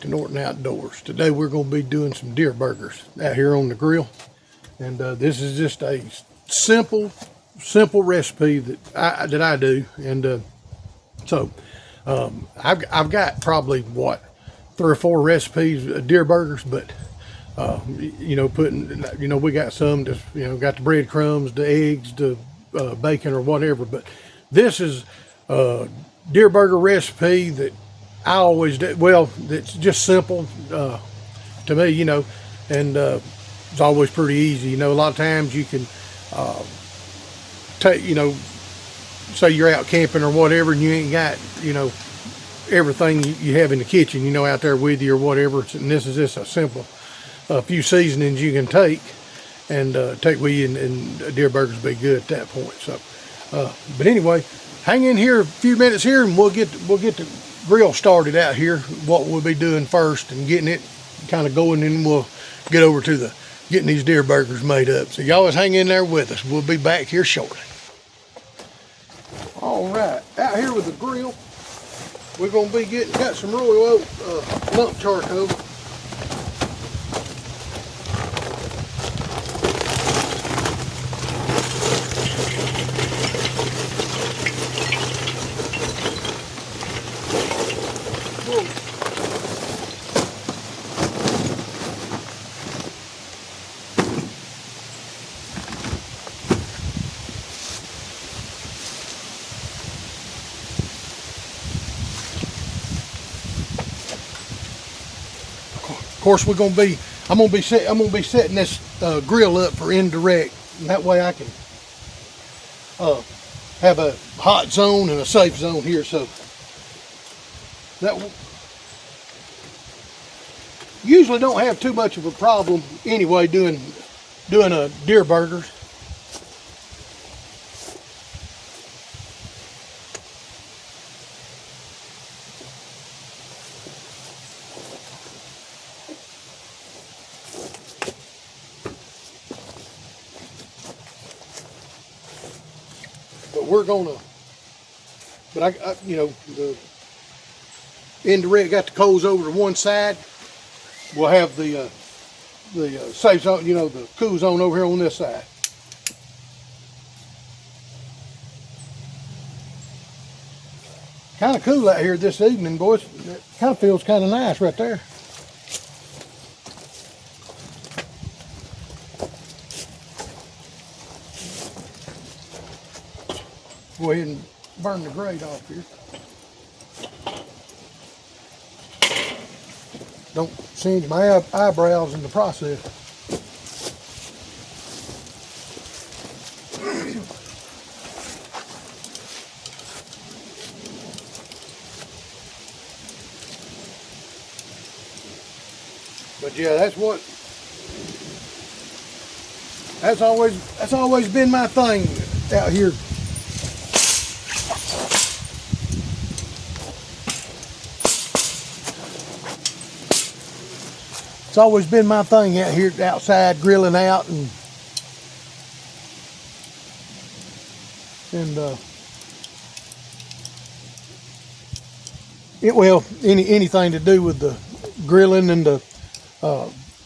to Norton Outdoors. Today we're going to be doing some deer burgers out here on the grill. And this is just a simple recipe that I do. And I've got probably, what, 3 or 4 recipes of deer burgers, but you know, we got some that, you know, got the breadcrumbs, the eggs, the bacon or whatever. But this is a deer burger recipe that I always do. Well, it's just simple to me, you know, and it's always pretty easy. You know, a lot of times you can take, you know, say you're out camping or whatever, and you ain't got, you know, everything you have in the kitchen, you know, out there with you or whatever. And this is just a simple, few seasonings you can take and take with you, and deer burgers will be good at that point. So, but anyway, hang in here a few minutes here, and we'll get the grill started out here. What we'll be doing first and getting it kind of going, and we'll get over to getting these deer burgers made up. So y'all just hang in there with us. We'll be back here shortly. All right, out here with the grill, we're going to be got some royal oak lump charcoal. Of course, I'm gonna be setting this grill up for indirect, and that way I can have a hot zone and a safe zone here. So that usually don't have too much of a problem anyway doing a deer burgers. We're gonna, but I you know, the indirect got the coals over to one side. We'll have the safe zone, you know, the cool zone over here on this side. Kind of cool out here this evening, boys. It kind of feels kind of nice right there. Go ahead and burn the grate off here. Don't singe my eyebrows in the process. But yeah, that's always been my thing out here. It's always been my thing out here outside grilling out, and anything to do with the grilling and the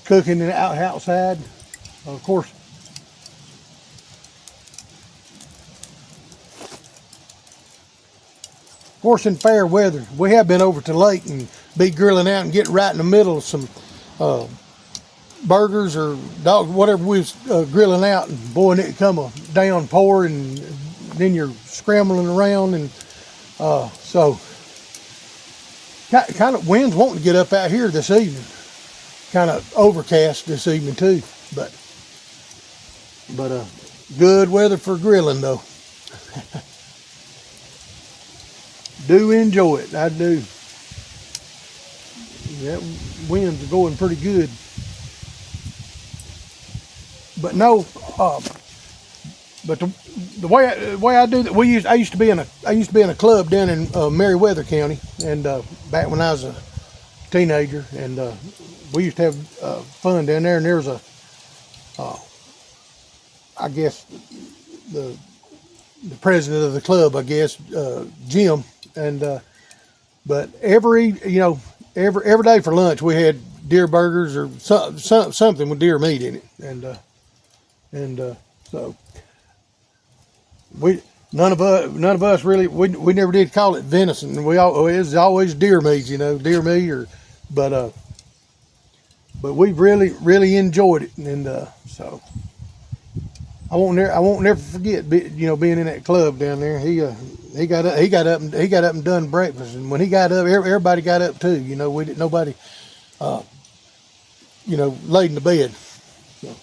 cooking and outside. Of course, in fair weather, we have been over to the lake and be grilling out and get right in the middle of some burgers or dogs, whatever we was grilling out, and boy, and it come a downpour, and then you're scrambling around, and so kind of winds wanting to get up out here this evening. Kind of overcast this evening too, but good weather for grilling though. Do enjoy it, I do. That winds are going pretty good. But no, but the way I do that, I used to be in a club down in Meriwether County, and back when I was a teenager, and we used to have fun down there. And there was I guess the president of the club, I guess, Jim, and but every, you know, every day for lunch we had deer burgers or something with deer meat in it, and so we none of us really we never did call it venison. It was always deer meat, deer meat but we really enjoyed it, and so I won't never forget being in that club down there. He got up and done breakfast, and when he got up, everybody got up too. We didn't nobody laid in the bed. So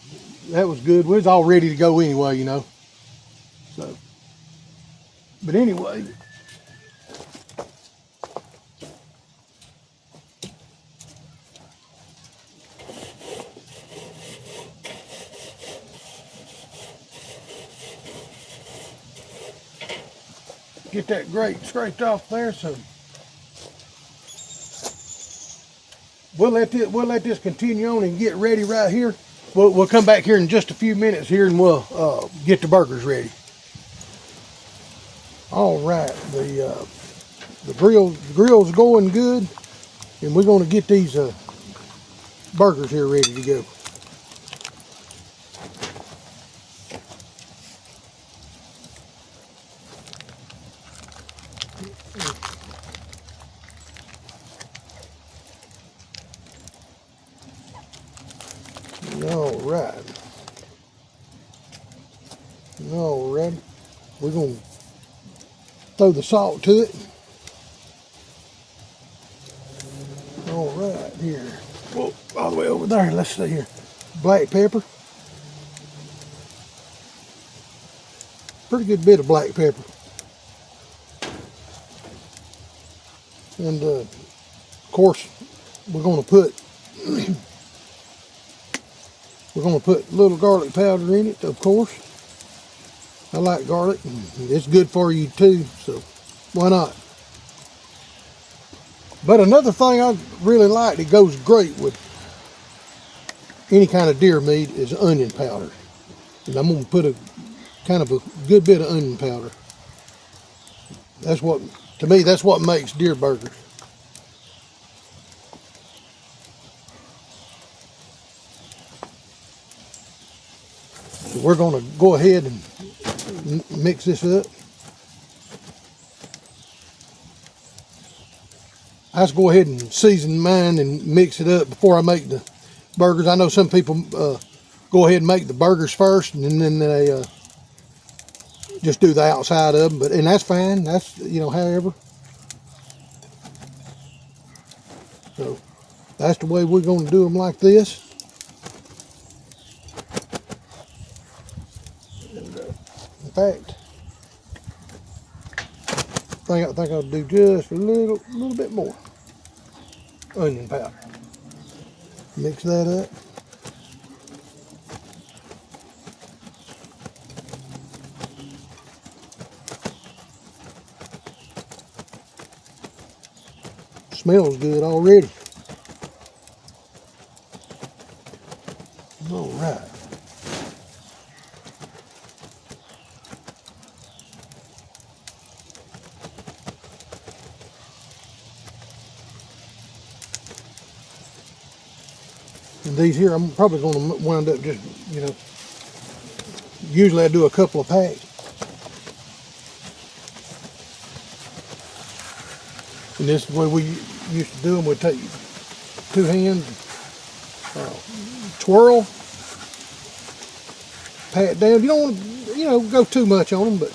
that was good. We was all ready to go anyway, So, but anyway. Get that grate scraped off there, so we'll let this continue on and get ready right here. We'll come back here in just a few minutes here, and we'll get the burgers ready. All right, the grill's going good, and we're going to get these burgers here ready to go. All right, we're going to throw the salt to it. All right, here. Whoa, all the way over there. Let's see here. Black pepper. Pretty good bit of black pepper. And of course, we're going to put a little garlic powder in it, of course. I like garlic. It's good for you too, so why not? But another thing I really like that goes great with any kind of deer meat is onion powder. And I'm going to put a good bit of onion powder. To me, that's what makes deer burgers. So we're going to go ahead and mix this up. I just go ahead and season mine and mix it up before I make the burgers. I know some people go ahead and make the burgers first, and then they just do the outside of them. And that's fine. That's however. So that's the way we're going to do them, like this. In fact, I think I'll do just a little bit more onion powder. Mix that up. Smells good already. All right. And these here, I'm probably going to wind up just, usually I do a couple of packs. And this is the way we used to do them. We'd take 2 hands, twirl, pat down. You don't want to, go too much on them, but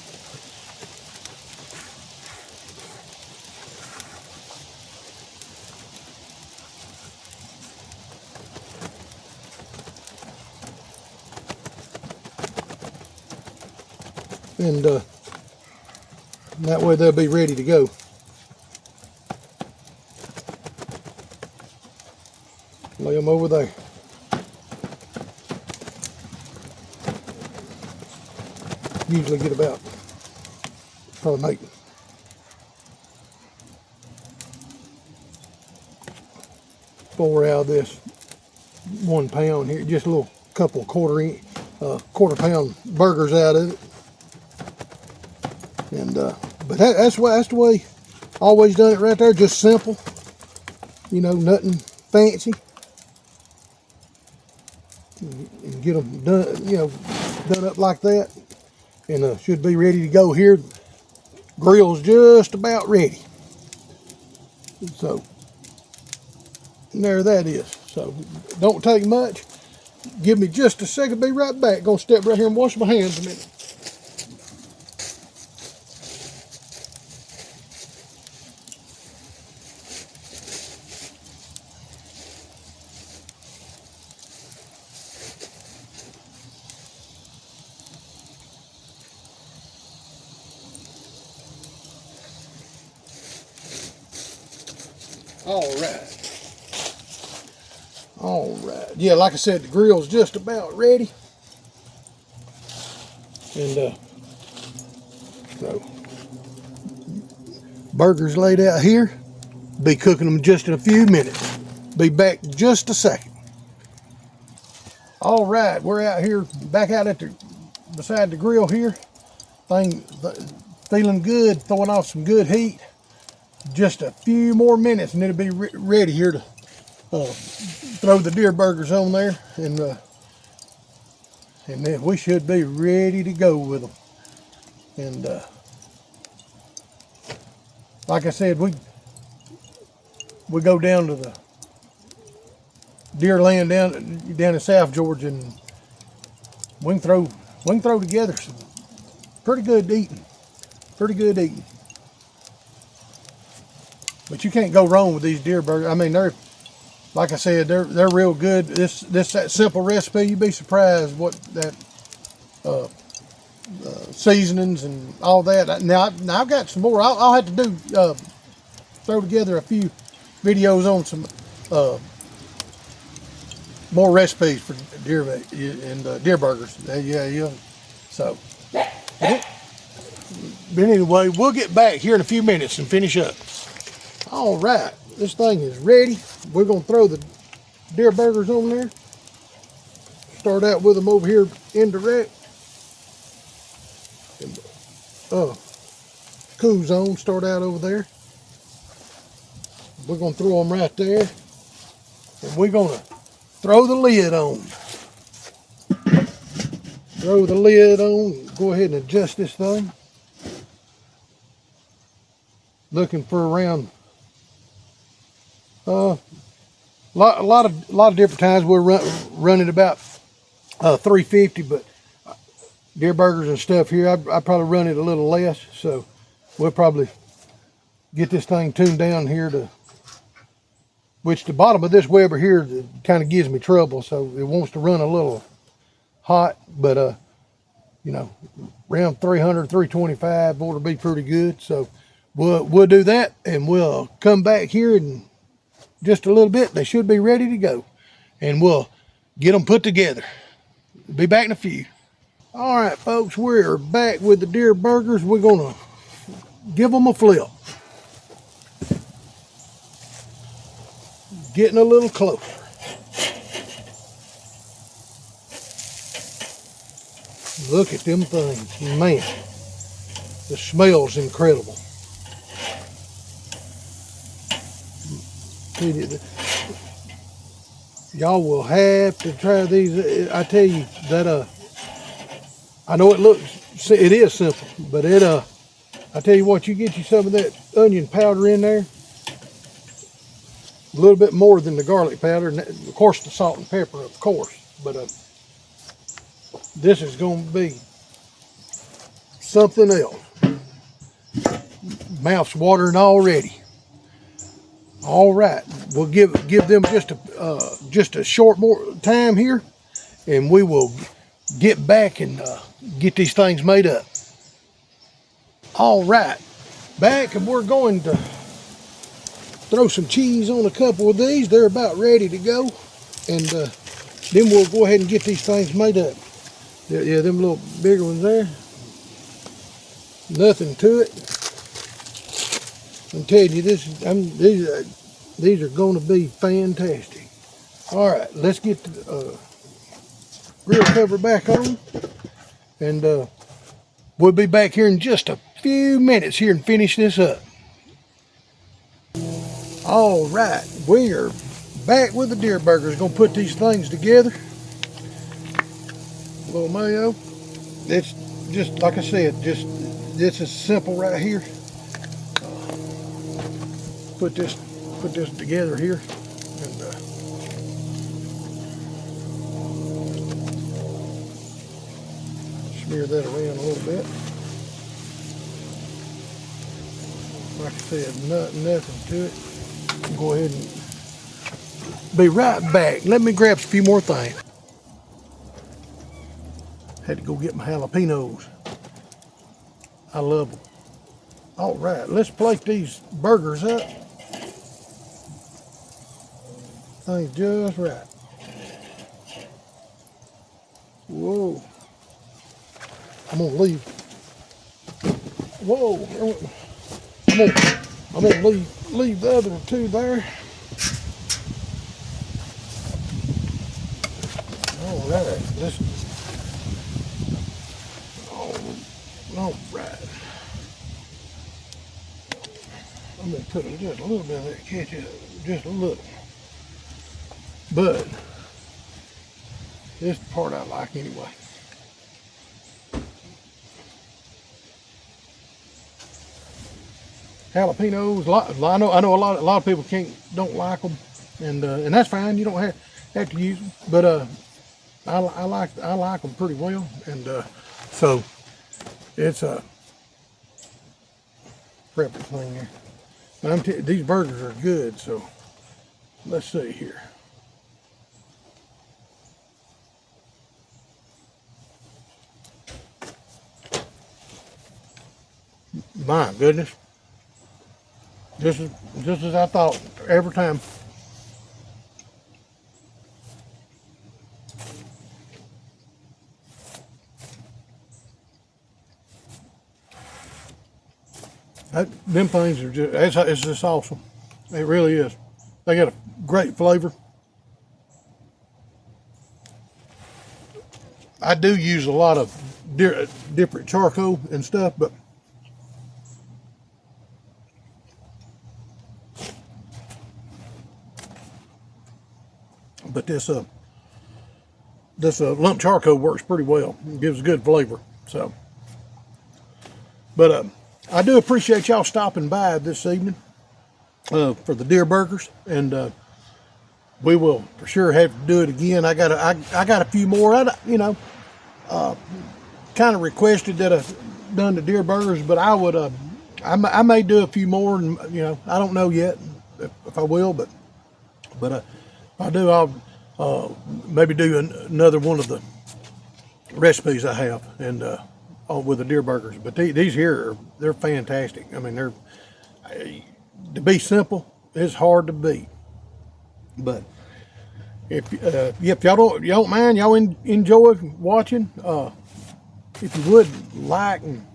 and that way they'll be ready to go. Lay them over there. Usually get about, probably make 4 out of this 1 pound here, just a little couple quarter pound burgers out of it. And but that's the way always done it right there, just simple. You know, nothing fancy. And get them done, you know, done up like that. And should be ready to go here. Grill's just about ready. So, there that is. So, don't take much. Give me just a second, be right back. Gonna step right here and wash my hands a minute. All right. Yeah, like I said, the grill's just about ready. And so, burgers laid out here. Be cooking them just in a few minutes. Be back just a second. All right, we're out here, back out at the beside the grill here. Feeling good, throwing off some good heat. Just a few more minutes and it'll be ready here to throw the deer burgers on there, and then we should be ready to go with them. And like I said, we go down to the deer land down in South Georgia, and we can throw together some pretty good eating. But you can't go wrong with these deer burgers. I mean, they're, like I said, they're real good. That simple recipe, you'd be surprised what that seasonings and all that. Now I've got some more. I'll have to do throw together a few videos on some more recipes for deer and deer burgers. Yeah. So, but anyway, we'll get back here in a few minutes and finish up. All right, this thing is ready. We're gonna throw the deer burgers on there. Start out with them over here indirect. And, cool zone, start out over there. We're gonna throw them right there. And we're gonna throw the lid on. Throw the lid on, go ahead and adjust this thing. Looking for around a lot of different times we're running about 350, but deer burgers and stuff here, I probably run it a little less. So we'll probably get this thing tuned down here to, which the bottom of this Weber here kind of gives me trouble. So it wants to run a little hot, but you know, around 300, 325 ought to be pretty good. So we'll do that, and we'll come back here in just a little bit. They should be ready to go, and we'll get them put together. Be back in a few. All right, folks, we're back with the deer burgers. We're gonna give them a flip. Getting a little closer. Look at them things, man. The smell's incredible. Y'all will have to try these. I tell you that I know it is simple, but I tell you what, you get you some of that onion powder in there, a little bit more than the garlic powder, and of course the salt and pepper, of course, but this is going to be something else. Mouth's watering already. All right, we'll give them just a short more time here, and we will get back and get these things made up. All right, back, and we're going to throw some cheese on a couple of these. They're about ready to go, and then we'll go ahead and get these things made up. Yeah, them little bigger ones there. Nothing to it. I'm telling you, these are going to be fantastic. All right, let's get the grill cover back on, and we'll be back here in just a few minutes here and finish this up. All right, we are back with the deer burgers. Gonna put these things together. A little mayo. It's just like I said, just this is simple right here. Put this together here, and smear that around a little bit. Like I said, nothing to it. Go ahead and be right back. Let me grab a few more things. Had to go get my jalapenos. I love them. All right, let's plate these burgers up. Things just right. Whoa. I'm gonna leave. Whoa. I'm gonna leave the other two there. All right. All right. I'm gonna put just a little bit of that ketchup, just a little. But this part I like anyway. Jalapenos, I know a lot of people don't like them, and that's fine. You don't have to use them, but I like them pretty well, and so it's a prep thing there. These burgers are good, so let's see here. My goodness. Just as I thought every time. Them things are it's just awesome. It really is. They got a great flavor. I do use a lot of different charcoal and stuff, but this lump charcoal works pretty well. It gives a good flavor. So, but I do appreciate y'all stopping by this evening for the deer burgers, and we will for sure have to do it again. I got a few more. Kind of requested that I've done the deer burgers, but I may do a few more, and I don't know yet if I will, but if I do, I'll maybe do another one of the recipes I have, and with the deer burgers. But these here they're fantastic. I mean, they're to be simple, it's hard to beat. But if y'all don't mind, y'all enjoy watching, if you would like and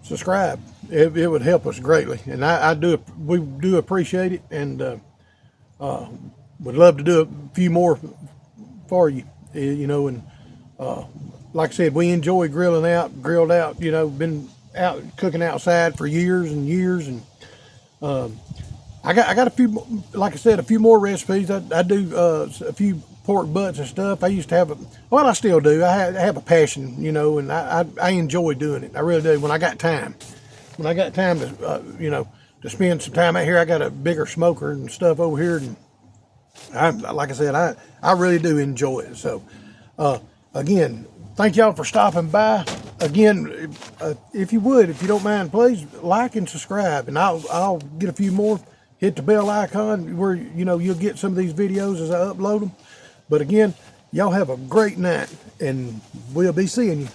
subscribe, it would help us greatly, and we do appreciate it, and would love to do a few more for you, and like I said, we enjoy grilled out, been out cooking outside for years and years, and I got a few, like I said, a few more recipes. I do a few pork butts and stuff. I used to have I still do. I have a passion, and I enjoy doing it. I really do. When I got time to, to spend some time out here, I got a bigger smoker and stuff over here, and like I said, I really do enjoy it. So, again, thank y'all for stopping by. Again, if you don't mind, please like and subscribe, and I'll get a few more. Hit the bell icon where you'll get some of these videos as I upload them. But again, y'all have a great night, and we'll be seeing you.